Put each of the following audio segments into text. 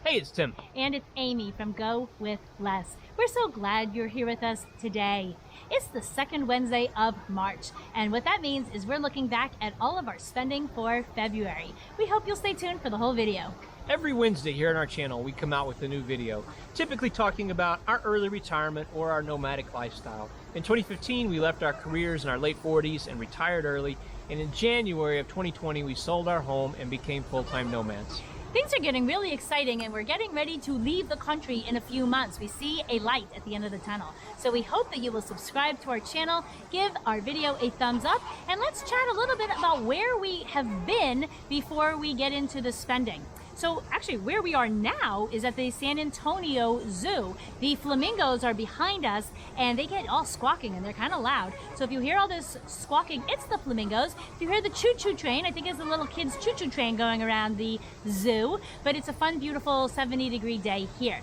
Hey, it's Tim. And it's Amy from GoWithLess. We're so glad you're here with us today. It's the second Wednesday of March, and what that means is we're looking back at all of our spending for February. We hope you'll stay tuned for the whole video. Every Wednesday here on our channel, we come out with a new video, typically talking about our early retirement or our nomadic lifestyle. In 2015, we left our careers in our late 40s and retired early, and in January of 2020, we sold our home and became full-time nomads. Things are getting really exciting, and we're getting ready to leave the country in a few months. We see a light at the end of the tunnel. So we hope that you will subscribe to our channel, give our video a thumbs up, and let's chat a little bit about where we have been before we get into the spending. So actually where we are now is at the San Antonio Zoo. The flamingos are behind us and they get all squawking and they're kind of loud. So if you hear all this squawking, it's the flamingos. If you hear the choo-choo train, I think it's the little kids choo-choo train going around the zoo, but it's a fun, beautiful 70-degree day here.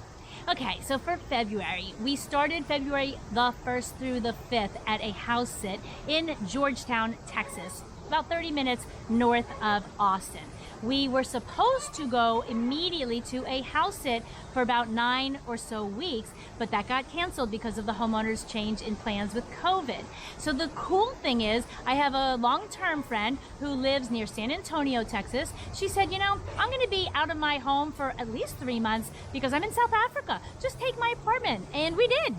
Okay, so for February, we started February the 1st through the 5th at a house sit in Georgetown, Texas, about 30 minutes north of Austin. We were supposed to go immediately to a house sit for about 9 or so weeks, but that got canceled because of the homeowner's change in plans with COVID. So the cool thing is, I have a long-term friend who lives near San Antonio, Texas. She said, you know, I'm gonna be out of my home for at least 3 months because I'm in South Africa. Just take my apartment, and we did.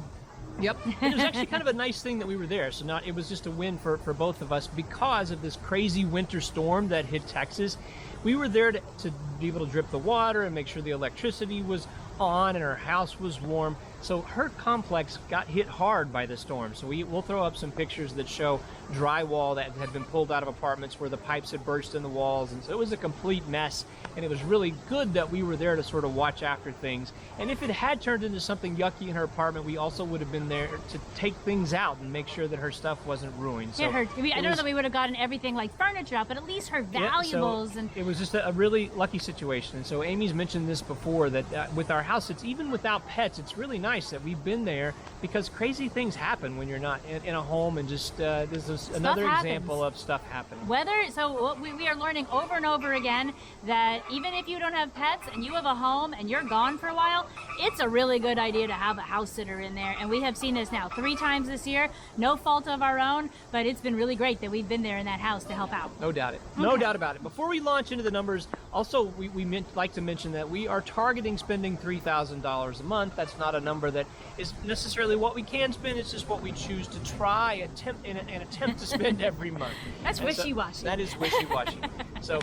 Yep, and it was actually kind of a nice thing that we were there. So it was just a win for both of us because of this crazy winter storm that hit Texas. We were there to be able to drip the water and make sure the electricity was on and our house was warm. So her complex got hit hard by the storm. So we'll throw up some pictures that show drywall that had been pulled out of apartments where the pipes had burst in the walls. And so it was a complete mess. And it was really good that we were there to sort of watch after things. And if it had turned into something yucky in her apartment, we also would have been there to take things out and make sure that her stuff wasn't ruined. So I don't know that we would have gotten everything like furniture out, but at least her valuables. Yeah, so and it was just a really lucky situation. And so Amy's mentioned this before, that with our house, it's even without pets, it's really nice that we've been there because crazy things happen when you're not in a home, and just this is another example of stuff happening. So we are learning over and over again that even if you don't have pets and you have a home and you're gone for a while, it's a really good idea to have a house sitter in there. And we have seen this now 3 times this year, no fault of our own, but it's been really great that we've been there in that house to help out. No doubt it. No doubt about it. Before we launch into the numbers, also we like to mention that we are targeting spending $3,000 a month. That's not a number that is necessarily what we can spend. It's just what we choose to try and attempt to spend every month. That's wishy-washy. That is wishy-washy. So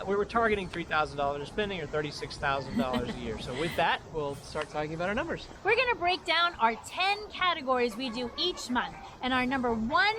we were targeting $3,000 spending, or $36,000 a year. So with that, we'll start talking about our numbers. We're going to break down our 10 categories we do each month. And our number 1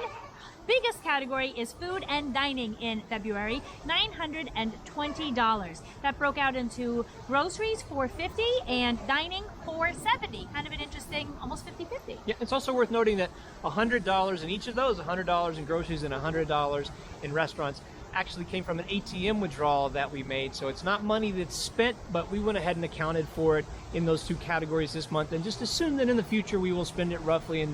biggest category is food and dining in February, $920. That broke out into groceries, $450, and dining, $470. Kind of an interesting, almost 50-50. Yeah, it's also worth noting that $100 in each of those, $100 in groceries and $100 in restaurants, actually came from an ATM withdrawal that we made. So it's not money that's spent, but we went ahead and accounted for it in those 2 categories this month, and just assume that in the future we will spend it roughly in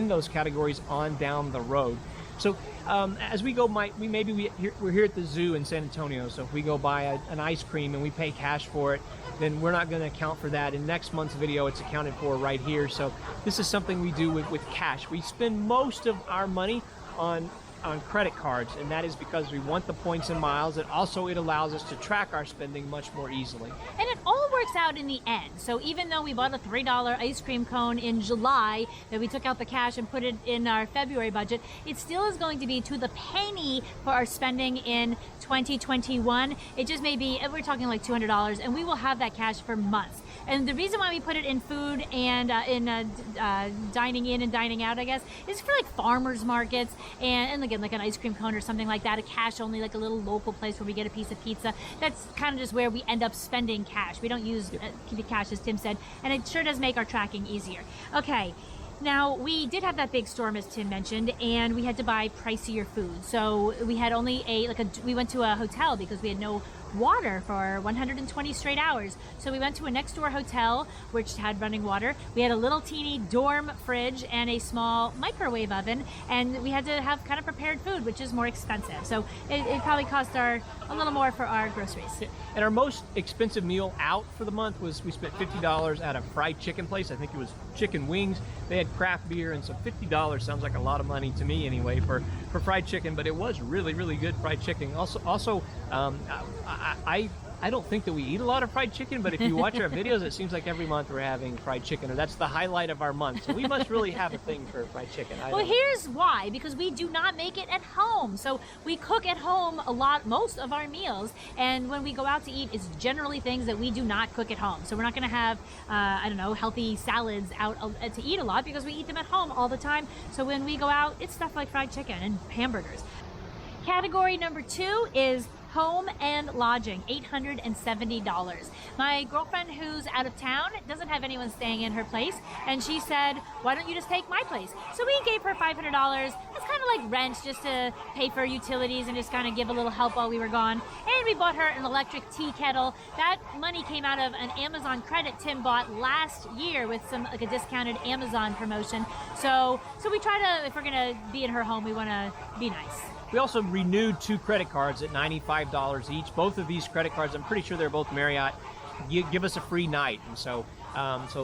those categories on down the road. So as we go, we're here at the zoo in San Antonio, so if we go buy an ice cream and we pay cash for it, then we're not going to account for that. In next month's video, it's accounted for right here. So this is something we do with cash. We spend most of our money on credit cards, and that is because we want the points and miles, and also it allows us to track our spending much more easily. And it all works out in the end. So even though we bought a $3 ice cream cone in July, that we took out the cash and put it in our February budget, it still is going to be to the penny for our spending in 2021. It just may be, we're talking like $200, and we will have that cash for months. And the reason why we put it in food and dining in and dining out, I guess, is for like farmers markets and again, like an ice cream cone or something like that, a cash only, like a little local place where we get a piece of pizza. That's kind of just where we end up spending cash. We don't use the cash, as Tim said, and it sure does make our tracking easier. Okay. Now, we did have that big storm, as Tim mentioned, and we had to buy pricier food. So we had only we went to a hotel because we had no water for 120 straight hours. So we went to a next door hotel which had running water. We had a little teeny dorm fridge and a small microwave oven, and we had to have kind of prepared food, which is more expensive. So it probably cost a little more for our groceries. And our most expensive meal out for the month was, we spent $50 at a fried chicken place. I think it was chicken wings. They had craft beer, and so $50 sounds like a lot of money to me anyway for fried chicken, but it was really, really good fried chicken. Also, I don't think that we eat a lot of fried chicken, but if you watch our videos, it seems like every month we're having fried chicken, or that's the highlight of our month. So we must really have a thing for fried chicken. Well, here's why: because we do not make it at home. So we cook at home most of our meals, and when we go out to eat, it's generally things that we do not cook at home. So we're not going to have, I don't know, healthy salads out to eat a lot, because we eat them at home all the time. So when we go out, it's stuff like fried chicken and hamburgers. Category number 2 is home and lodging, $870. My girlfriend who's out of town doesn't have anyone staying in her place, and she said, why don't you just take my place? So we gave her $500. It's kind of like rent, just to pay for utilities and just kind of give a little help while we were gone. And we bought her an electric tea kettle. That money came out of an Amazon credit Tim bought last year with some like a discounted Amazon promotion. So we try to, if we're gonna be in her home, we want to be nice. We also renewed 2 credit cards at $95 each. Both of these credit cards, I'm pretty sure they're both Marriott, give us a free night. And so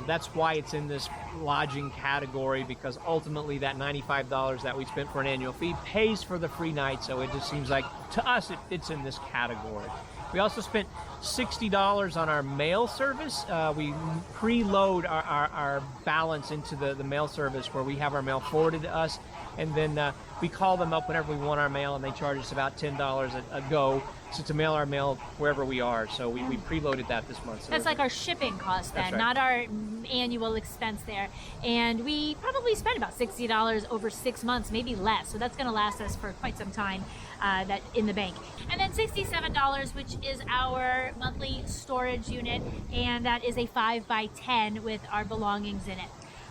that's why it's in this lodging category, because ultimately that $95 that we spent for an annual fee pays for the free night. So it just seems like, to us, it fits in this category. We also spent $60 on our mail service. We preload our balance into the mail service, where we have our mail forwarded to us, and then we call them up whenever we want our mail, and they charge us about $10 a go to mail our mail wherever we are. So we preloaded that this month. So that's like our shipping cost then, right, not our annual expense there. And we probably spent about $60 over 6 months, maybe less. So that's going to last us for quite some time, that in the bank. And then $67, which is our monthly storage unit, and that is a 5x10 with our belongings in it.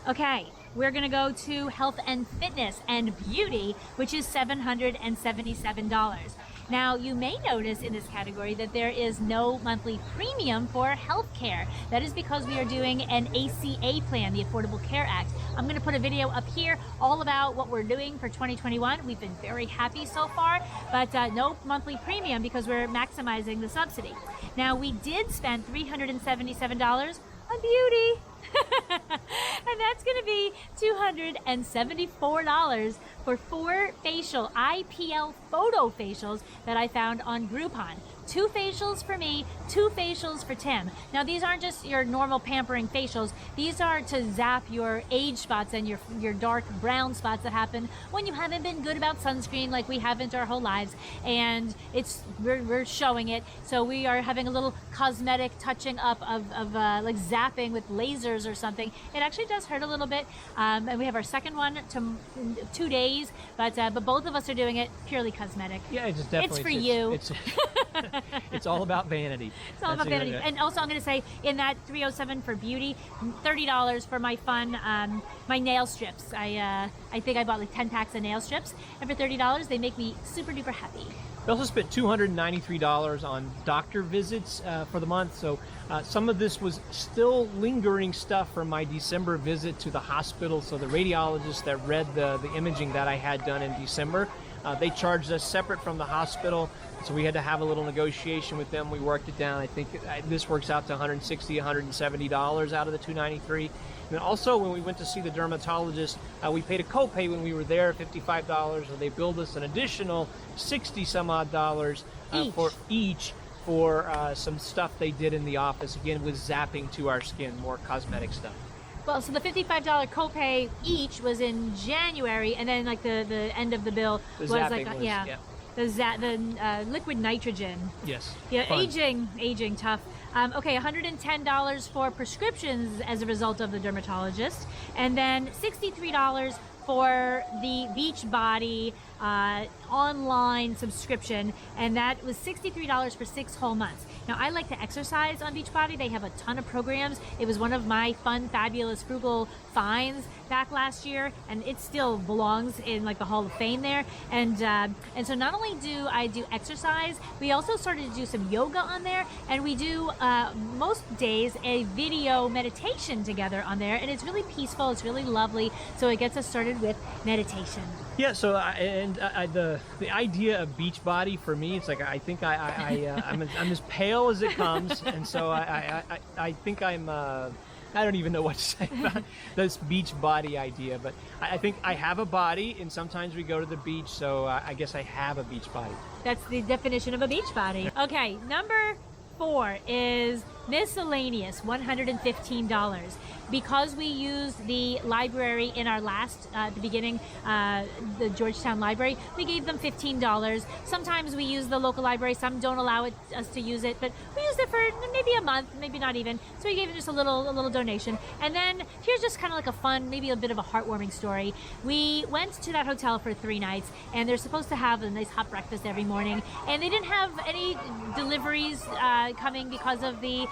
Okay, we're gonna go to health and fitness and beauty, which is $777. Now, you may notice in this category that there is no monthly premium for healthcare. That is because we are doing an ACA plan, the Affordable Care Act. I'm going to put a video up here all about what we're doing for 2021. We've been very happy so far, but no monthly premium because we're maximizing the subsidy. Now, we did spend $377 on beauty. And that's going to be $274 for 4 facial IPL photo facials that I found on Groupon. 2 facials for me, 2 facials for Tim. Now, these aren't just your normal pampering facials. These are to zap your age spots and your dark brown spots that happen when you haven't been good about sunscreen like we haven't our whole lives. And we're showing it. So we are having a little cosmetic touching up of like zapping with lasers or something. It actually does hurt a little bit. And we have our second one in 2 days, but both of us are doing it purely cosmetic. Yeah, it's definitely. It's for you. It's all about vanity. It's all about vanity. And also, I'm going to say, in that $307 for beauty, $30 for my fun, my nail strips. I think I bought like 10 packs of nail strips, and for $30, they make me super duper happy. We also spent $293 on doctor visits for the month. So some of this was still lingering stuff from my December visit to the hospital. So the radiologist that read the imaging that I had done in December, they charged us separate from the hospital. So we had to have a little negotiation with them. We worked it down. I think this works out to $160, $170 out of the $293. And also, when we went to see the dermatologist, we paid a copay when we were there, $55, and they billed us an additional $60-some odd for some stuff they did in the office, again with zapping to our skin, more cosmetic stuff. Well, so the $55 copay each was in January, and then like the end of the bill was like the liquid nitrogen. Yes. Yeah, fun. aging tough. Okay, $110 for prescriptions as a result of the dermatologist, and then $63 for the Beachbody online subscription, and that was $63 for 6 whole months. Now, I like to exercise on Beachbody. They have a ton of programs. It was one of my fun, fabulous, frugal finds back last year, and it still belongs in like the Hall of Fame there. And so not only do I do exercise, we also started to do some yoga on there, and we do most days a video meditation together on there, and it's really peaceful, it's really lovely, so it gets us started with meditation. Yeah, so the idea of Beachbody for me, it's like I think I'm as pale as it comes, and so I think I don't even know what to say about this Beachbody idea, but I think I have a body, and sometimes we go to the beach, so I guess I have a beach body. That's the definition of a beach body. Okay, number 4 is Miscellaneous, $115. Because we used the library in our last, at the beginning, the Georgetown Library, we gave them $15. Sometimes we use the local library, some don't allow us to use it, but we used it for maybe a month, maybe not even. So we gave them just a little donation. And then here's just kind of like a fun, maybe a bit of a heartwarming story. We went to that hotel for 3 nights, and they're supposed to have a nice hot breakfast every morning, and they didn't have any deliveries coming because of the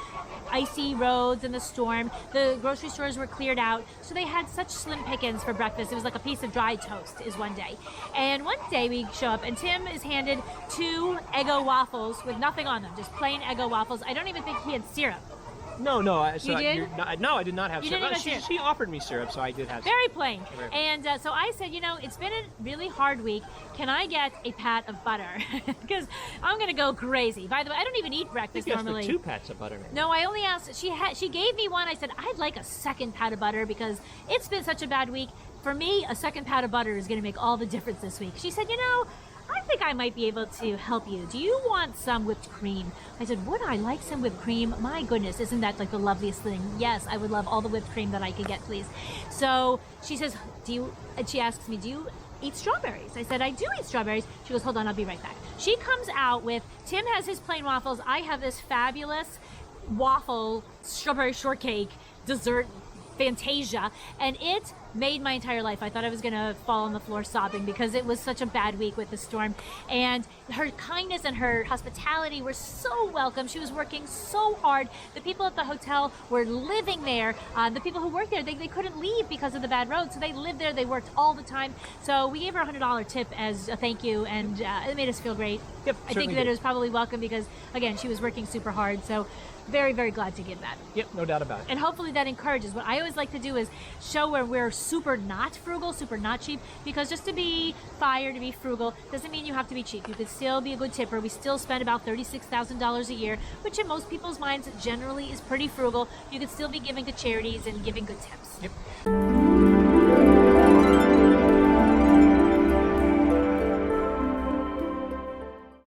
icy roads and the storm. The grocery stores were cleared out, so they had such slim pickings for breakfast. It was like a piece of dry toast is one day. And one day we show up, and Tim is handed 2 Eggo waffles with nothing on them, just plain Eggo waffles. I don't even think he had syrup. No. You did? No, I did not have You syrup. didn't even She offered me syrup, so I did have syrup. Very plain. Very And so I said, you know, it's been a really hard week. Can I get a pat of butter? Because I'm going to go crazy. By the way, I don't even eat breakfast normally. I think 2 pats of butter. No, I only asked. She gave me one. I said, I'd like a second pat of butter because it's been such a bad week. For me, a second pat of butter is going to make all the difference this week. She said, you know, I think I might be able to help you. Do you want some whipped cream? I said, would I like some whipped cream? My goodness, isn't that like the loveliest thing? Yes, I would love all the whipped cream that I could get, please. So she says, and she asks me, do you eat strawberries? I said, I do eat strawberries. She goes, hold on, I'll be right back. She comes out with, Tim has his plain waffles. I have this fabulous waffle strawberry shortcake dessert Fantasia, and it made my entire life. I thought I was gonna fall on the floor sobbing because it was such a bad week with the storm, and her kindness and her hospitality were so welcome. She was working so hard. The people at the hotel were living there. The people who worked there, they couldn't leave because of the bad road, so they lived there. They worked all the time. So we gave her a $100 tip as a thank you, and it made us feel great. Yep, I think that it was probably welcome because, again, she was working super hard. So very, very glad to give that. Yep, no doubt about it. And hopefully that encourages. What I always like to do is show where we're super not frugal, super not cheap, because just to be fire, to be frugal, doesn't mean you have to be cheap. You could still be a good tipper. We still spend about $36,000 a year, which in most people's minds generally is pretty frugal. You could still be giving to charities and giving good tips. Yep.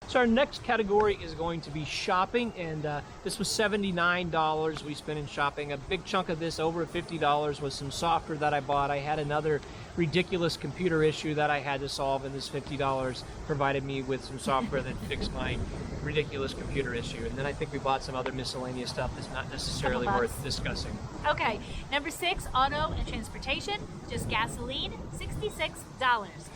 So our next category is going to be shopping, and this was $79 we spent in shopping. A big chunk of this, over $50, was some software that I bought. I had another ridiculous computer issue that I had to solve, and this $50 provided me with some software that fixed my ridiculous computer issue. And then I think we bought some other miscellaneous stuff that's not necessarily worth discussing. Okay, number 6, auto and transportation, just gasoline, $66.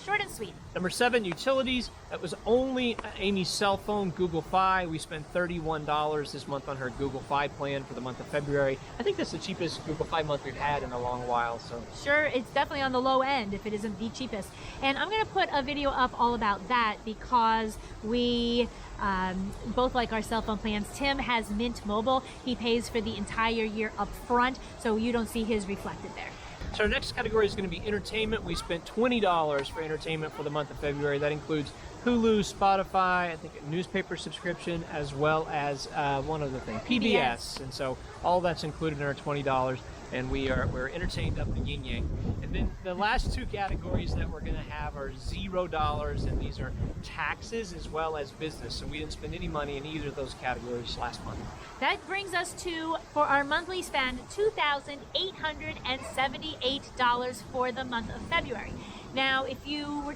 Short and sweet. Number 7, utilities. That was only Amy's cell phone, Google Fi. We spent $31 this month on her Google Fi plan for the month of February. I think that's the cheapest Google Fi month we've had in a long while. So sure, it's definitely on the low end if it isn't the cheapest. And I'm going to put a video up all about that because we both like our cell phone plans. Tim has Mint Mobile. He pays for the entire year up front, so you don't see his reflected there. So our next category is going to be entertainment. We spent $20 for entertainment for the month of February. That includes Hulu, Spotify, I think a newspaper subscription, as well as one other thing, PBS. And so all that's included in our $20, and we're entertained up the yin yang. And then the last 2 categories that we're going to have are $0, and these are taxes as well as business. So we didn't spend any money in either of those categories last month. That brings us to, for our monthly spend, $2,878 for the month of February. Now, if you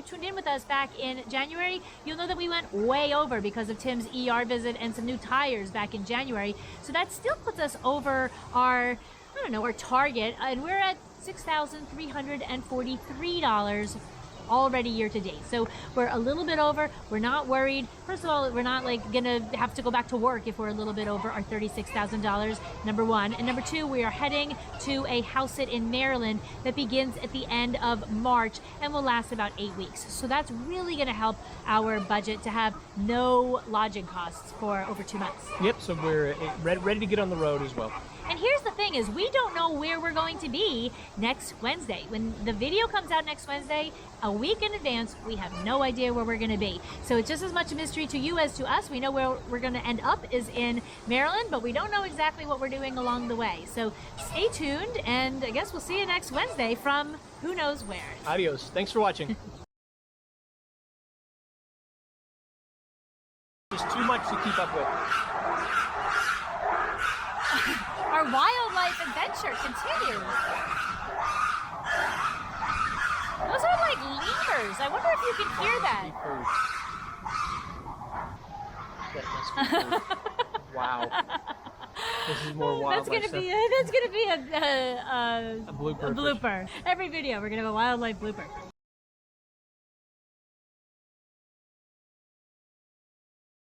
tuned in with us back in January, you'll know that we went way over because of Tim's ER visit and some new tires back in January. So that still puts us over our target, and we're at $6,343 already year to date. So we're a little bit over. We're not worried. First of all, we're not like gonna have to go back to work if we're a little bit over our $36,000, number one. And number two, we are heading to a house sit in Maryland that begins at the end of March and will last about 8 weeks. So that's really gonna help our budget to have no lodging costs for over 2 months. Yep, so we're ready to get on the road as well. And here's the thing is we don't know where we're going to be next Wednesday. When the video comes out next Wednesday, a week in advance, we have no idea where we're going to be. So it's just as much a mystery to you as to us. We know where we're going to end up is in Maryland, but we don't know exactly what we're doing along the way. So stay tuned, and I guess we'll see you next Wednesday from who knows where. Adios. Thanks for watching. Just too much to keep up with. Our wildlife adventure continues. Those are like lemurs. I wonder if you can hear that. That must be cool. Wow. This is more wildlife That's gonna stuff. be a blooper. blooper. Every video we're gonna have a wildlife blooper.